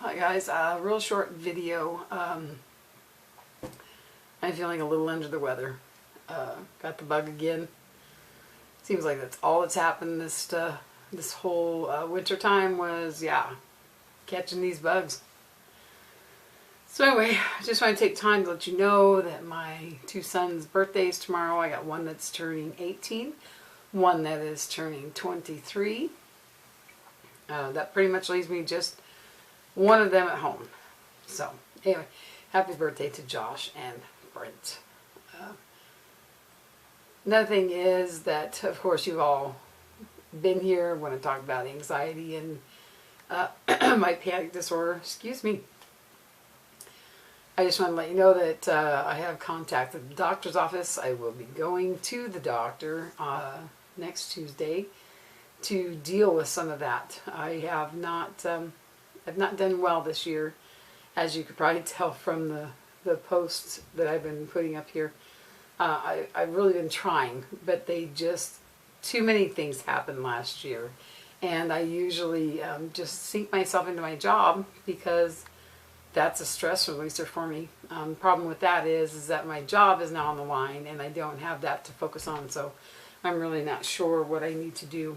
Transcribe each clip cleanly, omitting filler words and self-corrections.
Hi guys, real short video. I'm feeling a little under the weather. Got the bug again. Seems like that's all that's happened this whole winter time was, catching these bugs. So anyway, I just want to take time to let you know that my two sons' birthdays tomorrow. I got one that's turning 18, one that is turning 23. That pretty much leaves me just one of them at home. So anyway, happy birthday to Josh and Brent. Another thing is that, of course, you've all been here when I talk about anxiety and my panic disorder. Excuse me. I just want to let you know that I have contacted the doctor's office. I will be going to the doctor next Tuesday to deal with some of that. I have not I've not done well this year, as you could probably tell from the posts that I've been putting up here. I've really been trying, but too many things happened last year. And I usually just sink myself into my job because that's a stress releaser for me. Problem with that is that my job is now on the line and I don't have that to focus on. So I'm really not sure what I need to do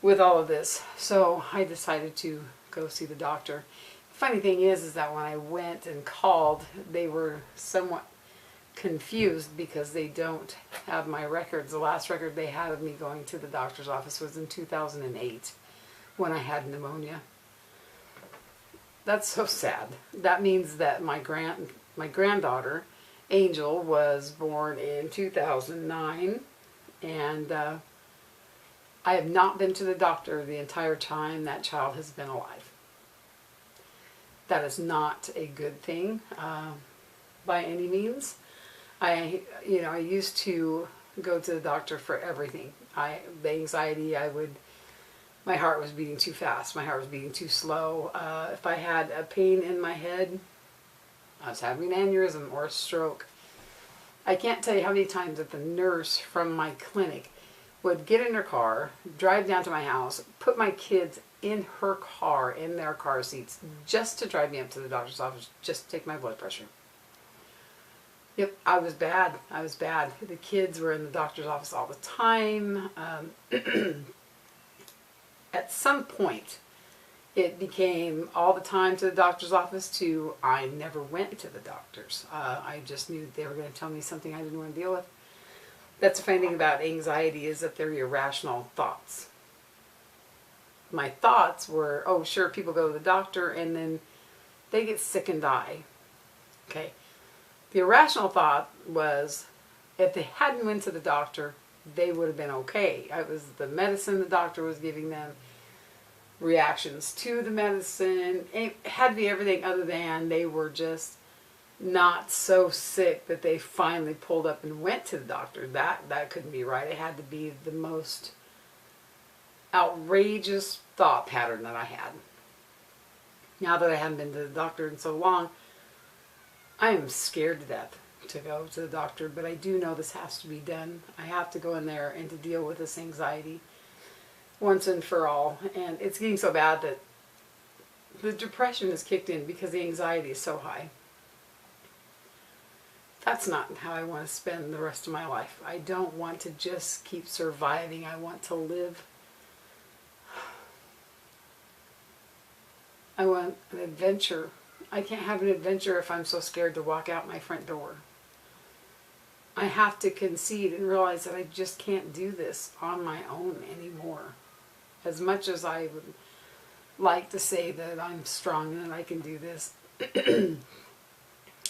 with all of this. So I decided to go see the doctor. Funny thing is that when I went and called, they were somewhat confused because they don't have my records. The last record they had of me going to the doctor's office was in 2008 when I had pneumonia. That's so sad. That means that my granddaughter, Angel, was born in 2009, and I have not been to the doctor the entire time that child has been alive. That is not a good thing by any means. I used to go to the doctor for everything. The anxiety, my heart was beating too fast. My heart was beating too slow. If I had a pain in my head, I was having an aneurysm or a stroke. I can't tell you how many times that the nurse from my clinic would get in her car, drive down to my house, put my kids in her car, in their car seats, just to drive me up to the doctor's office, just to take my blood pressure. Yep, I was bad. I was bad. The kids were in the doctor's office all the time. At some point, it became all the time to the doctor's office to I never went to the doctors. I just knew they were going to tell me something I didn't want to deal with. That's the funny thing about anxiety, is that they're irrational thoughts. My thoughts were, oh sure, people go to the doctor and then they get sick and die. Okay. The irrational thought was, if they hadn't went to the doctor, they would have been okay. It was the medicine the doctor was giving them, reactions to the medicine. It had to be everything other than they were just not so sick that they finally pulled up and went to the doctor. That couldn't be right. It had to be the most outrageous thought pattern that I had. Now that I haven't been to the doctor in so long, I am scared to death to go to the doctor, but I do know this has to be done. I have to go in there and to deal with this anxiety once and for all. And it's getting so bad that the depression has kicked in because the anxiety is so high. That's not how I want to spend the rest of my life. I don't want to just keep surviving. I want to live. I want an adventure. I can't have an adventure if I'm so scared to walk out my front door. I have to concede and realize that I just can't do this on my own anymore. As much as I would like to say that I'm strong and that I can do this,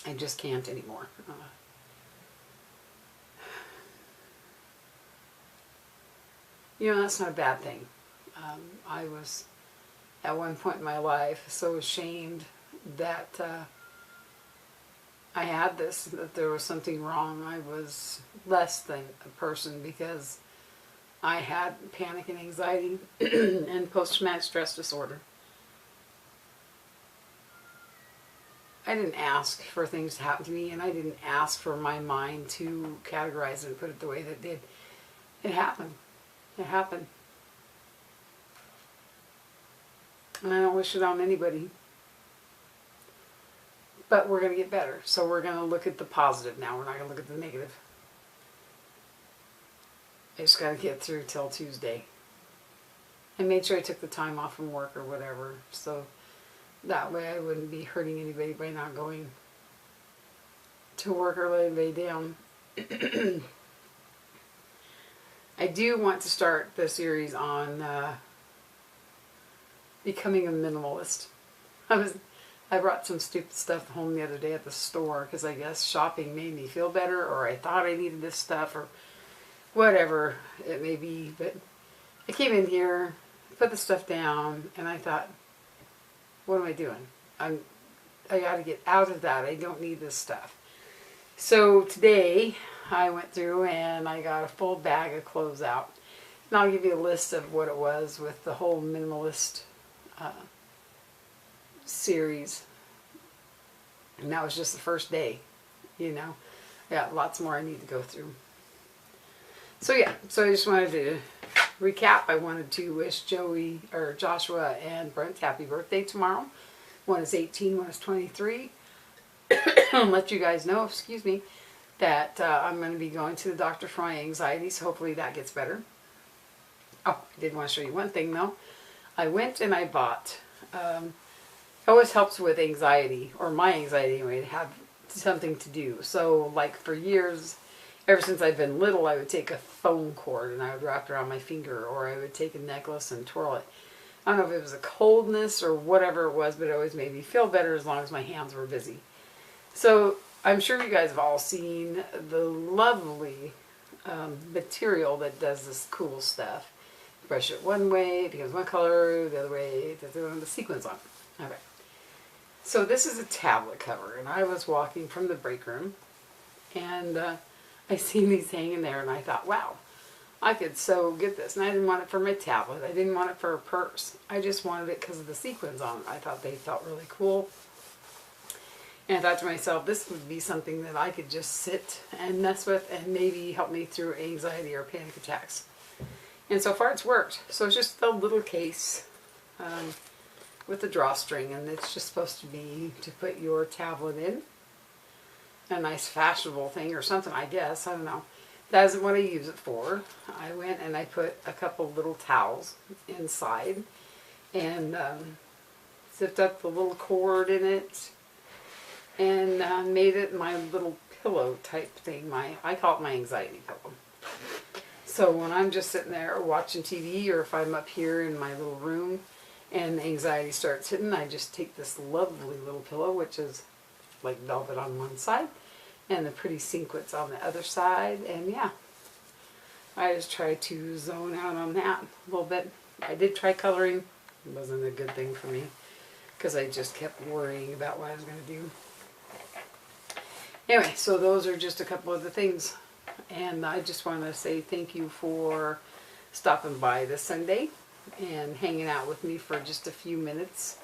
I just can't anymore. That's not a bad thing. I was, at one point in my life, so ashamed that I had this, that there was something wrong. I was less than a person because I had panic and anxiety and post-traumatic stress disorder. I didn't ask for things to happen to me, and I didn't ask for my mind to categorize it and put it the way that it did. It happened. It happened. And I don't wish it on anybody. But we're going to get better. So we're going to look at the positive now. We're not going to look at the negative. I just got to get through till Tuesday. I made sure I took the time off from work or whatever. So that way I wouldn't be hurting anybody by not going to work or let anybody down. I do want to start the series on becoming a minimalist. I brought some stupid stuff home the other day at the store because I guess shopping made me feel better, or I thought I needed this stuff, or whatever it may be. But I came in here, put the stuff down, and I thought, what am I doing? I got to get out of that. I don't need this stuff. So today I went through and I got a full bag of clothes out. And I'll give you a list of what it was with the whole minimalist series. And that was just the first day, you know. Yeah, lots more I need to go through. So yeah, so I just wanted to recap. I wanted to wish Joshua and Brent happy birthday tomorrow. One is 18, one is 23. And let you guys know, excuse me, that I'm going to be going to the doctor for my anxiety, so hopefully that gets better. Oh, I did want to show you one thing though. I went and I bought, it always helps with anxiety, or my anxiety anyway, to have something to do. So like for years, ever since I've been little, I would take a phone cord and I would wrap it around my finger, or I would take a necklace and twirl it. I don't know if it was a coldness or whatever it was, but it always made me feel better as long as my hands were busy. So I'm sure you guys have all seen the lovely material that does this cool stuff. Brush it one way, it becomes one color, the other way, the sequins on it. Okay. So this is a tablet cover, and I was walking from the break room, and I seen these hanging there, and I thought, wow, I could so get this. And I didn't want it for my tablet. I didn't want it for a purse. I just wanted it because of the sequins on it. I thought they felt really cool. And I thought to myself, this would be something that I could just sit and mess with and maybe help me through anxiety or panic attacks. And so far it's worked. So it's just a little case with a drawstring, and it's just supposed to be to put your tablet in. A nice fashionable thing or something, I guess. I don't know. That isn't what I use it for. I went and I put a couple little towels inside and zipped up the little cord in it, and made it my little pillow type thing. I call it my anxiety pillow. So when I'm just sitting there watching TV, or if I'm up here in my little room and anxiety starts hitting, I just take this lovely little pillow, which is like velvet on one side and the pretty sequins on the other side, and yeah, I just try to zone out on that a little bit. I did try coloring. It wasn't a good thing for me because I just kept worrying about what I was going to do. Anyway, so those are just a couple of the things. And I just want to say thank you for stopping by this Sunday and hanging out with me for just a few minutes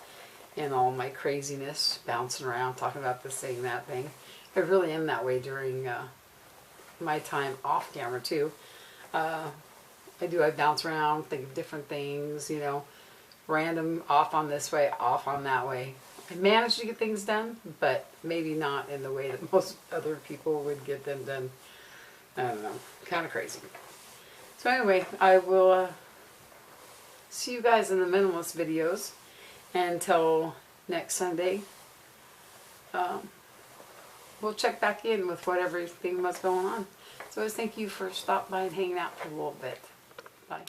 and all my craziness, bouncing around, talking about this thing, that thing. I really am that way during my time off camera too. I bounce around, think of different things, you know, random, off on this way, off on that way. I managed to get things done, but maybe not in the way that most other people would get them done. I don't know, kind of crazy. So anyway, I will see you guys in the minimalist videos. And until next Sunday, we'll check back in with what everything was going on. So I thank you for stopping by and hanging out for a little bit. Bye.